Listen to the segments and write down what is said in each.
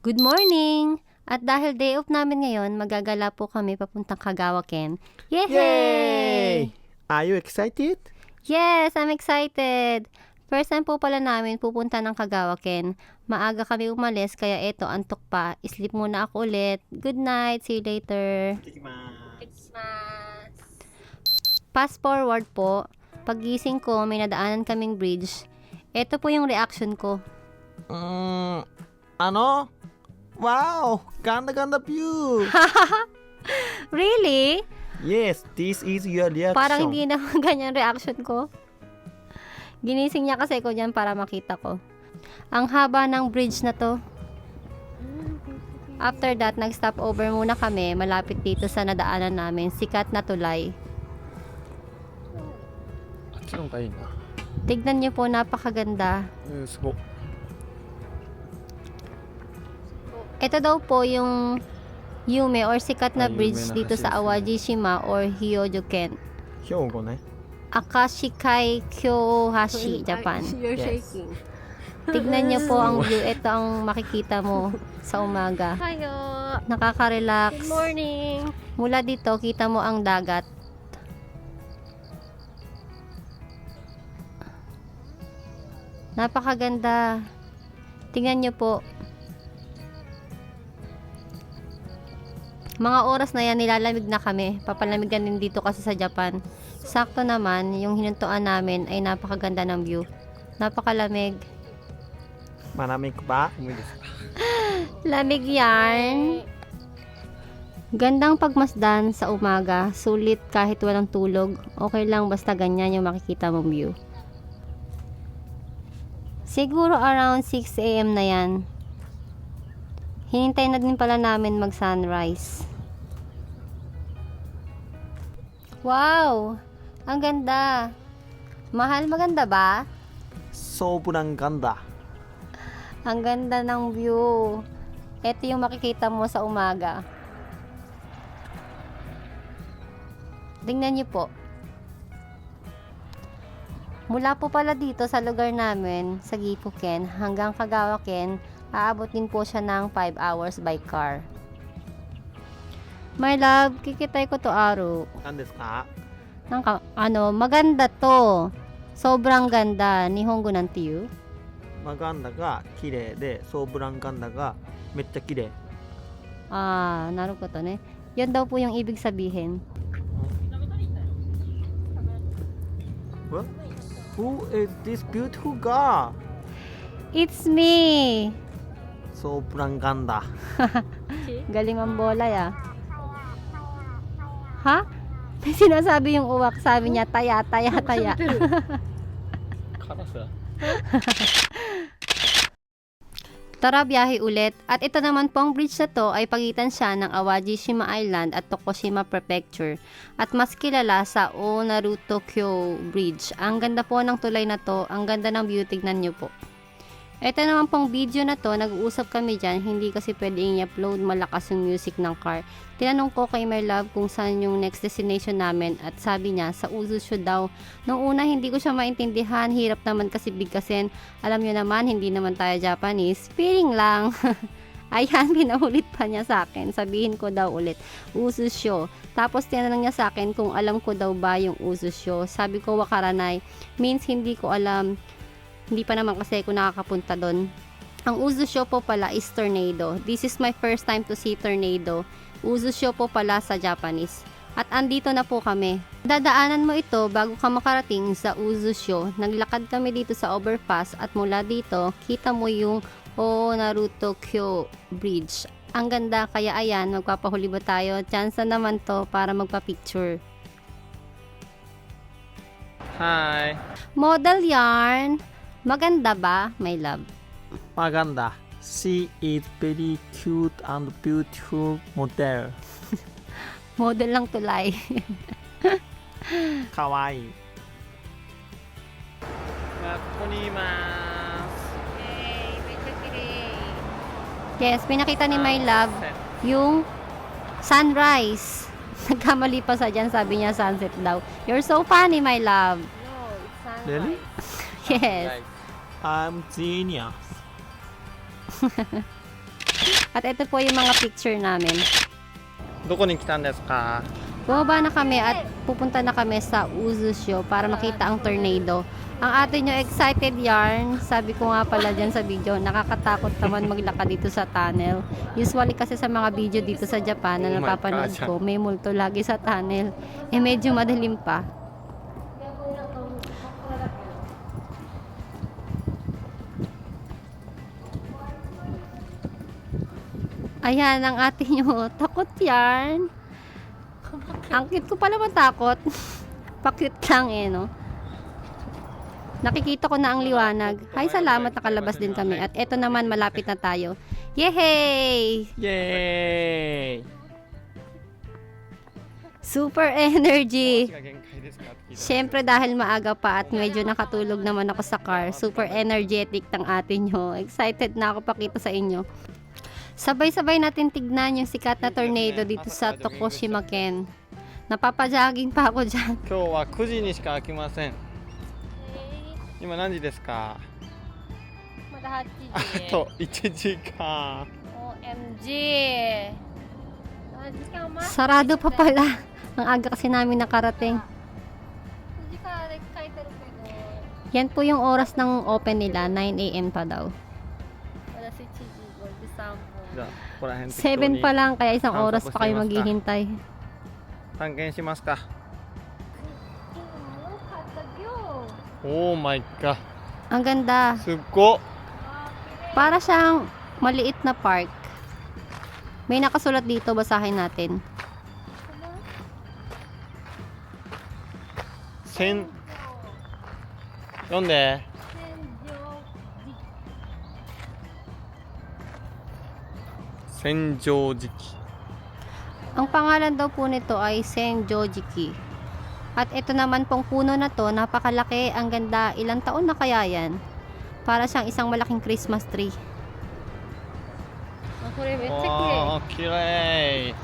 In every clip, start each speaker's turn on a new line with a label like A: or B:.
A: Good morning! At dahil day off namin ngayon, magagala po kami papuntang Kagawa, Ken. Yay!
B: Yay! Are you excited?
A: Yes, I'm excited! First time po pala namin pupunta ng Kagawa, Ken. Maaga kami umalis, kaya eto, antok pa. Sleep muna ako ulit. Good night, see you later. Fast forward po, pagising ko, may nadaanan kaming bridge. Eto po yung reaction ko.
B: Ano? Wow! Ganda view!
A: Really?
B: Yes, this is your reaction.
A: Parang hindi naman ganyan reaction ko. Ginising niya kasi ko dyan para makita ko. Ang haba ng bridge na to. After that, nag-stop over muna kami malapit dito sa nadaanan namin. Sikat na tulay. Tignan niyo po, napakaganda. Ito daw po yung Yume or sikat na bridge dito sa Awajishima or Hyojoken.
B: Hyogo ne?
A: Akashikai Kyohashi, Japan.
C: You're
B: Yes.
C: shaking.
A: Tignan niyo po ang view. Ito ang makikita mo sa umaga.
C: Hayo.
A: Nakaka-relax.
C: Good morning.
A: Mula dito, kita mo ang dagat. Napakaganda. Tingnan niyo po. Mga oras na yan, nilalamig na kami. Papalamigan din dito kasi sa Japan. Sakto naman, yung hinuntuan namin ay napakaganda ng view. Napakalamig.
B: Malamig ba?
A: Lamig yarn. Gandang pagmasdan sa umaga. Sulit kahit walang tulog. Okay lang basta ganyan yung makikita mong view. Siguro around 6 AM na yan. Hinintay na din pala namin mag-sunrise. Wow! Ang ganda! Mahal, maganda ba?
B: Sobrang ganda.
A: Ang ganda ng view. Ito yung makikita mo sa umaga. Tingnan niyo po. Mula po pala dito sa lugar namin, sa Gifu-ken, hanggang Kagawa-ken, aabot din po siya ng 5 hours by car. My love, kikitay ko to araw.
B: Nandesu ka?
A: Maganda to. Sobrang ganda. Nihongo nanti yu?
B: Maganda ga kirei de, sobrang ganda ga meccha kirei.
A: Narukoto ne. Yan daw po yung ibig sabihin.
B: What? Who is this beautiful girl?
A: It's me!
B: Sobrang ganda.
A: Galing ang bola ya. Ha? May sinasabi yung uwak. Sabi niya, taya, taya, taya. Tara, biyahe ulit. At ito naman pong bridge na to ay pagitan siya ng Awajishima Island at Tokushima Prefecture. At mas kilala sa Onaru-Tokyo Bridge. Ang ganda po ng tulay na to. Ang ganda ng view. Tignan nyo po. Ito naman pong video na to, nag-uusap kami dyan, hindi kasi pwedeng i-upload malakas yung music ng car. Tinanong ko kay my love kung saan yung next destination namin at sabi niya, sa Uzusho daw. Nung una, hindi ko siya maintindihan, hirap naman kasi bigkasin. Alam nyo naman, hindi naman tayo Japanese. Feeling lang. Ayan, pinaulit pa niya sa akin. Sabihin ko daw ulit, Uzusho. Tapos tinanong niya sa akin kung alam ko daw ba yung Uzusho. Sabi ko, wakaranay. Means hindi ko alam. Hindi pa naman kasi ako nakakapunta doon. Ang Uzusho po pala is tornado. This is my first time to see tornado. Uzusho po pala sa Japanese. At andito na po kami. Dadaanan mo ito bago ka makarating sa Uzusho. Naglakad kami dito sa overpass at mula dito, kita mo yung Onaru-Tokyo Bridge. Ang ganda, kaya ayan, magpapahuli ba tayo? Chance na naman to para magpa-picture.
B: Hi.
A: Model yarn. Maganda ba, my love?
B: Maganda. She is very cute and beautiful model.
A: Model lang tulay.
B: Kawaii.
A: Yes, pinakita ni my love yung sunrise. Nagkamali pa sa dyan, sabi niya sunset daw. You're so funny, my love.
C: No, it's sunrise.
B: Really?
A: Yes.
B: I'm genius.
A: At ito po yung mga picture namin.
B: どこに来たんですか？
A: Bumaba na kami at pupunta na kami sa Uzusyo para makita ang tornado. Ang ate nyo excited yarn. Sabi ko nga pala dyan sa video, nakakatakot naman maglakad dito sa tunnel. Usually kasi sa mga video dito sa Japan na
B: Oh my
A: napapanood
B: God.
A: ko, may multo lagi sa tunnel. Eh medyo madilim pa. Ayan, ang ate nyo, takot yarn. Ang cute ko pala matakot. Pa-cute lang eh, no? Nakikita ko na ang liwanag. Hay, salamat, nakalabas din kami. At eto naman, malapit na tayo. Yehey!
B: イエーイ
A: Super energy!
B: が限界ですかって聞いた
A: Siyempre dahil maaga pa at medyo nakatulog naman ako sa car, super energetic ng ate nyo. Excited na ako pakita sa inyo. Sabay-sabay natin tignan yung sikat na tornado dito sa Tokushima-ken. Napapajogging pa ako dyan.
B: 今日は9時にしか開きません。今何時ですか？
C: Madahat
B: あと1時間。
C: OMG.
A: Sarado pa pala. Ang aga kasi namin nakarating. Yan po yung oras ng open nila, 9 AM pa daw.
B: じゃあここら辺適当に
A: 7 pa lang, kaya isang oras pa kayo maghihintay.
B: 探検しますか。オーマイガー。
A: Ang ganda.
B: すっごっ。
A: Para siyang maliit na park. May nakasulat dito, basahin natin.
B: 読んで。千畳敷。
A: Ang pangalan daw po nito ay Senjojiki. At ito naman pong puno na to, napakalaki, ang ganda. Ilang taon na kaya yan? Para siyang isang malaking Christmas tree.
C: これめっちゃ
B: わあ、綺麗。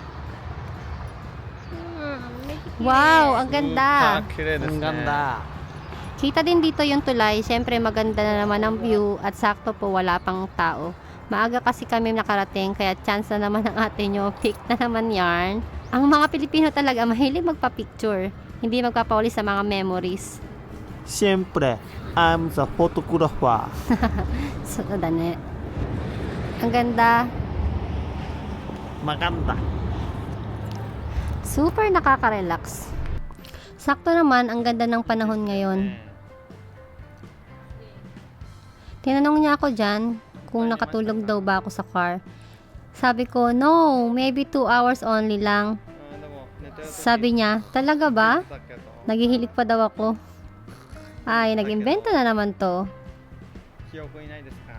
C: 綺麗。めっちゃ綺麗。
A: Wow, ang ganda.
B: 綺麗ですね。
D: Ang ganda.
A: Kita din dito yung tulay. Siyempre maganda na naman ang view at sakto po wala pang tao. Maaga kasi kami nakarating kaya chance na naman ang ate nyo. Pick na naman yarn. Ang mga Pilipino talaga mahilig magpa-picture. Hindi magpapawali sa mga memories.
D: Siyempre, I'm the photographer.
A: So, dane. Ang ganda.
D: Maganda.
A: Super nakaka-relax. Sakto naman, ang ganda ng panahon ngayon. Tinanong niya ako dyan kung nakatulog daw ba ako sa car. Sabi ko, no, maybe 2 hours only lang. Sabi niya, talaga ba? Naghihilig pa daw ako. Ay, nag-invento na naman to.
B: 記憶いないですか？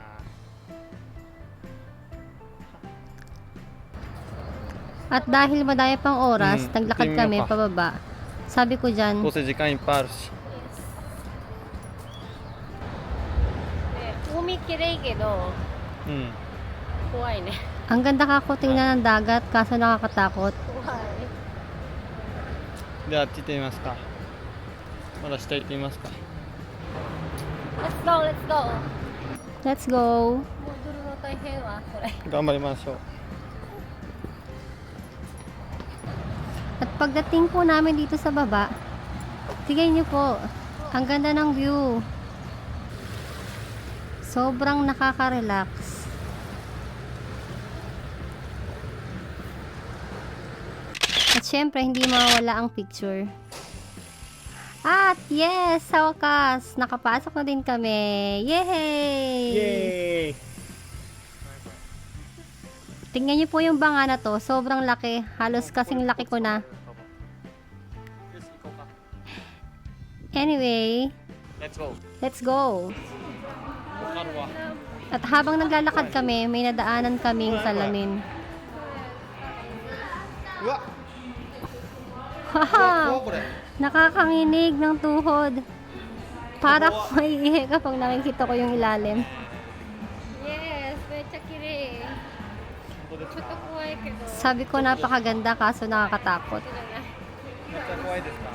A: At dahil madaya pang oras, naglakad
B: tingnan
A: kami
B: mo pa.
A: pababa. Sabi ko dyan,
B: どうせ時間いっぱいあるし。
C: 海綺麗けど
B: うん。
C: 怖いね。
A: ang ganda kako tingnan ng dagat, kaso nakakatakot.
C: 怖い。
B: ではあっち行ってみますか。まだ下行ってみますか。
C: Let's go, let's go.
A: Let's go!
C: もう踊るの大変わこれ。
B: 頑張りましょう。
A: At pagdating po namin dito sa baba, tigay niyo po, ang ganda ng view. Sobrang nakaka-relax. At syempre, hindi mawawala ang picture. At yes, sa wakas, nakapasok na din kami. Yay!
B: Yay!
A: Tingnan niyo po yung banga na to, sobrang laki. Halos kasing laki ko na. Anyway,
B: Let's go.
A: let's go.
B: わかるわ。
A: At habang naglalakad kami, may nadaanan kaming salamin.
B: うわ。
A: Wow!
B: これ。
A: Nakakanginig ng tuhod. Para ko maiihi kapag nakikita ko yung ilalim.
C: Yes, めっちゃ綺麗。ちょっと怖いけど。
A: Sabi ko napakaganda kaso nakakatakot.
B: めっちゃ怖いですか？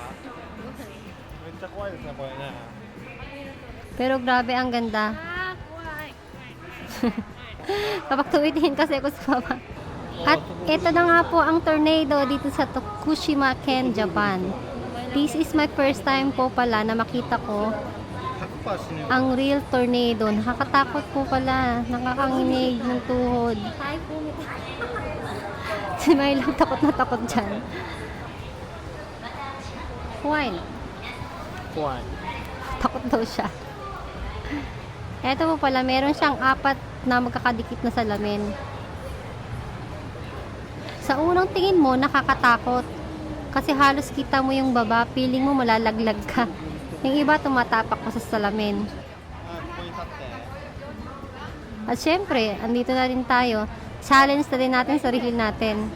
B: めっちゃ怖いですねこれね。
A: Pero grabe ang ganda.
C: あー怖い。
A: Kapag tumitingin kasi ako sa baba. At ito na nga po ang tornado dito sa Tokushima, Ken, Japan. This is my first time po pala na makita ko
B: 100% 死ぬよ。
A: ang real tornado. Nakakatakot po pala. Nakakanginig ng tuhod.
C: Hi, kumita.
A: Si Mylang takot na takot dyan. Why?
D: Why?
A: Takot daw siya. Eto po pala, meron siyang 4 na magkakadikit na salamin. Sa unang tingin mo, nakakatakot. Kasi halos kita mo yung baba, feeling mo malalaglag ka. Yung iba, tumatapak pa sa salamin.
B: あ、ここに立って。
A: At syempre, andito na rin tayo. Challenge na rin natin sarili natin.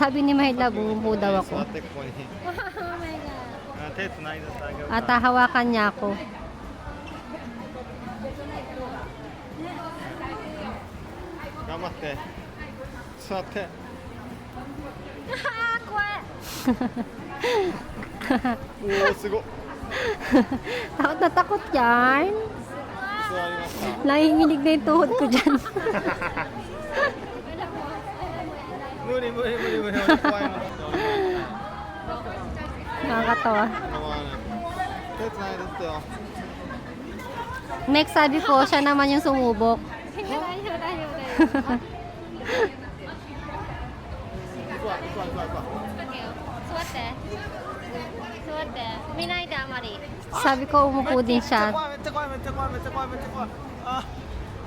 A: Sabi ni Myla, bumubu daw
B: 座
A: ako.
B: ってここに。
C: Oh my god.
B: あ、手つないでってあげよう
A: At
B: か。
A: hahawakan niya ako.
B: 頑張って。座って。
C: Ah, 怖い。
B: おお、すごっ。
A: Takot na takot yan.
B: 座りました。
A: Nanginginig na yung tuhod ko dyan.
B: 無理無理無理無理。俺怖いもん。
A: Nakakatawa.
B: 手つないでってよ。
A: Next, sabi ko, siya naman yung sumubok.
C: 大丈夫、大丈夫、大丈夫。
B: 座座座座。
C: 座って。座って。見ないであまり。
A: Sabi ko, umupo din siya.
B: めっちゃ怖いめっちゃ怖いめっちゃ怖いめっちゃ怖い。あ。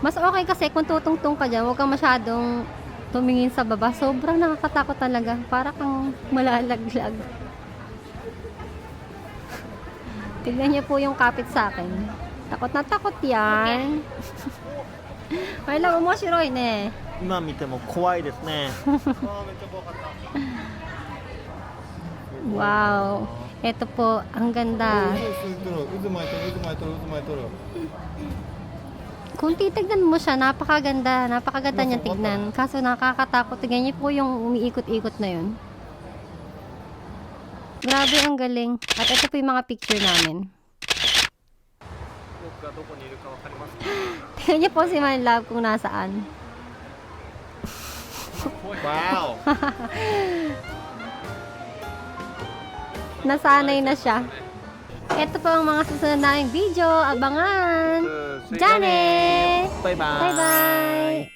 A: Mas okay kasi kung tutungtong ka dyan, huwag kang masyadong tumingin sa baba. Sobrang nakakatakot talaga. Para kang malalaglag. Tignan niyo po yung kapit sa akin. Takot na takot yan. May lang, umoshiroy ne.
D: 今見ても怖いですね。
B: あーめっちゃ怖かった。
A: Wow. Ito po, ang ganda.
B: 渦巻いてる渦巻いてる渦巻いてる。
A: Kung titignan mo siya, napakaganda. Napakaganda niyang tignan. Kaso nakakatakot. Tignan niyo po yung umiikot-ikot na yun. Grabe, ang galing. At ito po yung mga picture namin.
B: 僕がどこにいるかわかりますか？
A: Tingnan niyo po si My Love kung nasaan.
B: Wow.
A: Nasanay na siya. Ito po ang mga susunod naming video. Abangan! Jane!
D: バイバイ。
A: Bye-bye!